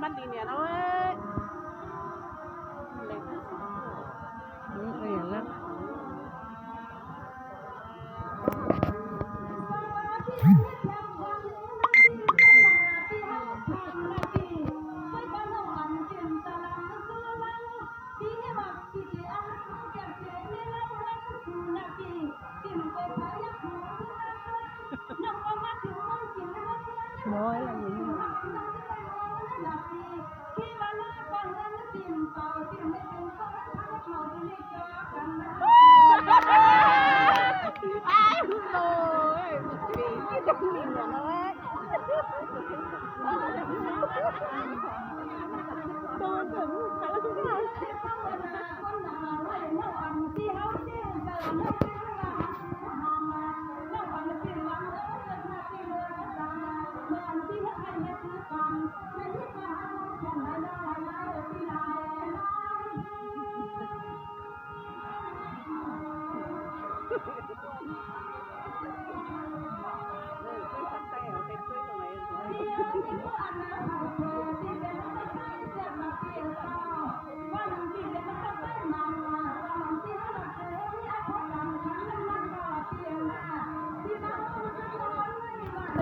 มันดีเนี่ยนะเว้ยอย่างนั้นน้อยอะไรอย่างนี้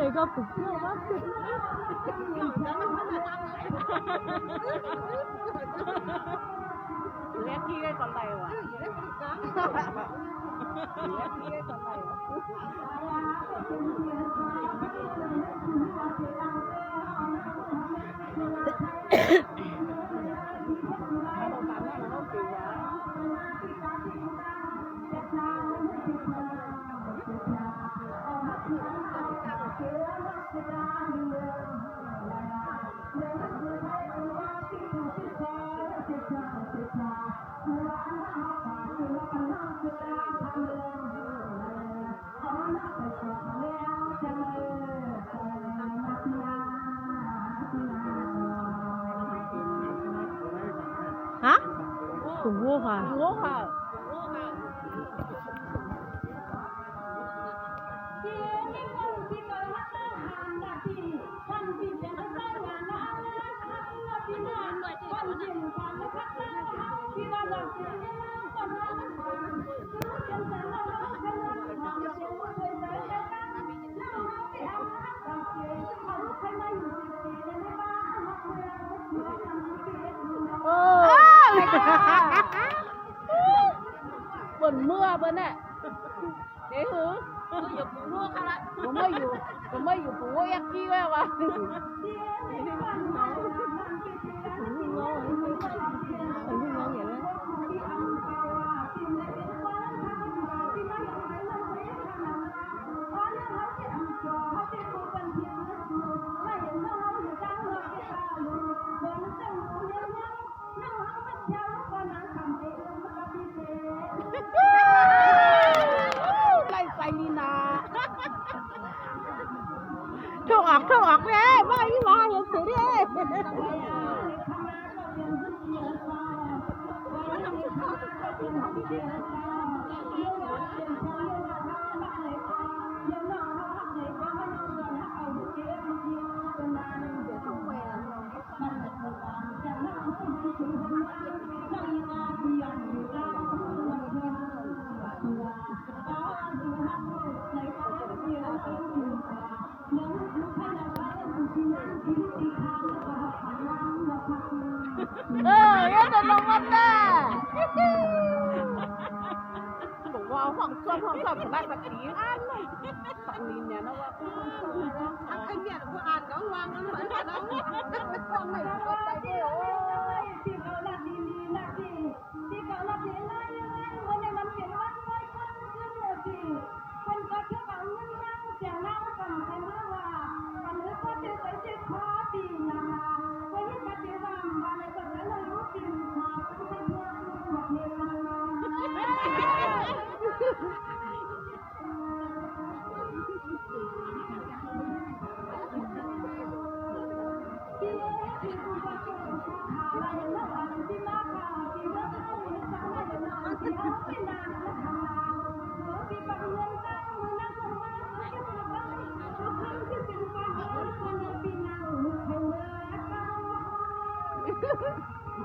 내가 부끄러워. Lihat kia còn này à? Lihat kia còn này hả? Trung Quốc hả? Trung Quốc hả? Bẩn mưa bẩn này thế hứ mưa không ạ cũng mới phủ em kia mà Thô ọc đấy, bay đi mà hiện sự đi. Em là nông ăn nè. Wow, hoàng xuân của bạn bạc tí ăn này. Bạn nhìn nhà nó ăn anh nhà của ăn có hoang lắm vẫn là đâu. Con này có tay đi ơi. Chị cậu là đi là gì? Chị cậu là gì nói như anh muốn em làm chuyện ăn nói con chứ là gì? Con có chứ cậu nhân năng chả năng cầm cái mưa là còn nếu có tiêu tới chết khó thì là với những cái tiêu vàng và lại còn cái lời lúc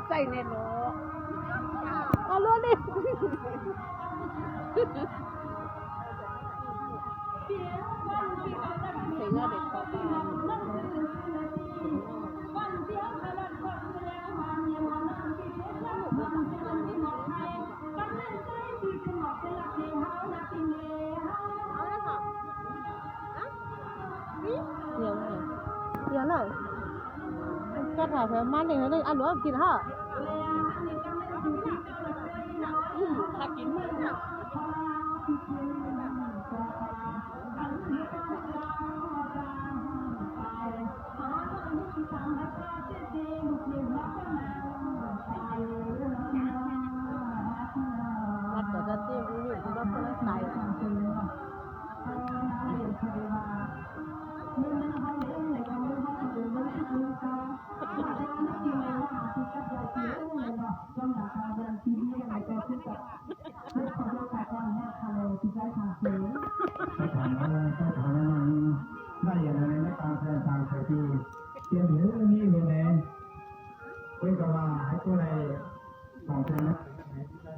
ใส่ในโลเอาล้วนดิใส่เงาเด็กต่อไปnhiều này cắt hả phải mang đến đây ăn nữa kín hả kín mắt của ta tiêu cũng như chúng ta có lấy tàiได้อย่างไรในการแสดงทางเศรษฐีเตรียมถือนี่เป็นแรงคุยกับว่าให้ตัวใดของเป็นนัก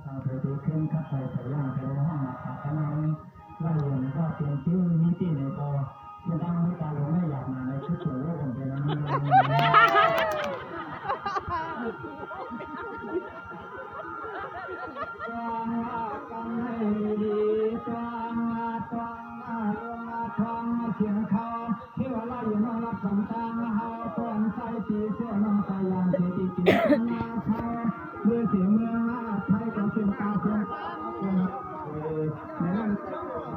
ทางเศรษฐีขึ้นขับไปใส่ย่างใส่ห้องขับขนมได้อย่างก็เตรียมชื่อมีที่ในกอจะตั้งให้การลงไม่อยากมาในชุดสูงว่าผมเป็นนั้นจองว่ากันให้ดีจองว่าจองว่าลงมาทองเสียงเขาที่ว่าไล่มารับสำตางเฮาต้นใส่ตีเสื้อน้ำตาลางเสียดีกินมาเขาเมื่อเสียเมืองมาไทยก็เสียงตาเสียงในนั้น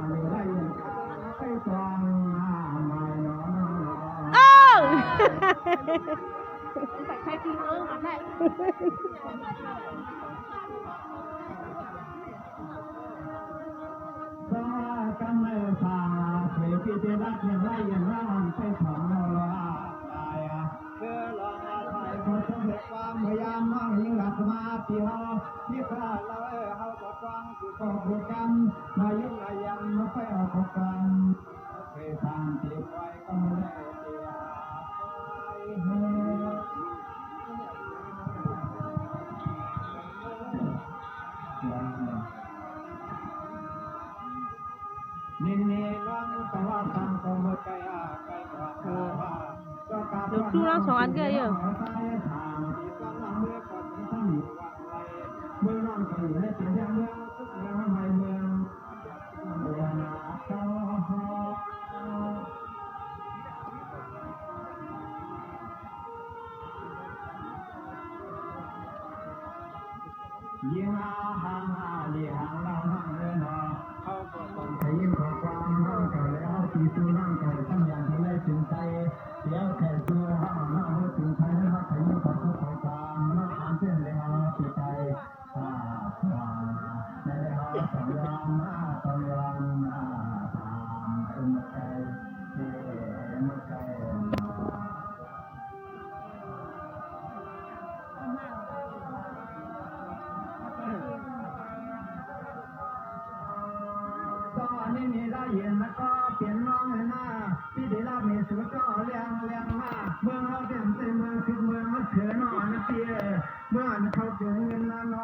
ไม่ได้ไปจองไม่นอนใส่ไข่ทิ้งกันได้กันไม่ทราบเพื่อที่จะรักอย่างไรอย่างนั้นไปถอนเราละตายเพื่อลองอาศัยคนสำเร็จความพยายามมองยิ่งหลักมาที่เราที่พลาดเราเขาก็ฟังคือก็พูดกันมายิ่งไรยังไม่ไปออกกันเคยทำที่ไว้ก็ไม่ได้เดียวนินนี่น้องตะวันตางตรงมือไก่ไก่กว่าเดี๋ยวชูเราสอนกันเยอะเมืองน้องก็อยู่ในติดเมืองทุกเมืองไม่เมืองบัวนาเจ้ายิ่งห่างเลี้ยงเราห่างเลยเนาะเขาก็ต้องใช้ยิ่งขอความร่างเก่าแล้วที่สู้ร่างเก่าทั้งอย่างที่ไม่ถึงใจเดี๋ยวแค่ตัวห้างห้างไม่ถึงใจนะใช้ยิ่งขอทุกขอความน้ำตาเส้นเลยเอาจิตใจในเราสัญญาตอนวันตามเป็นใจเป็นใจนี่ได้ยินแล้วก็เปลี่ยนน้องเลยนะพี่ได้รับมีสุดก็เลี้ยงมาเมืองเราเต็มเมืองคือเมืองมันเถื่อนนอนนะพี่เมื่อเขาเจอเงินละน้อ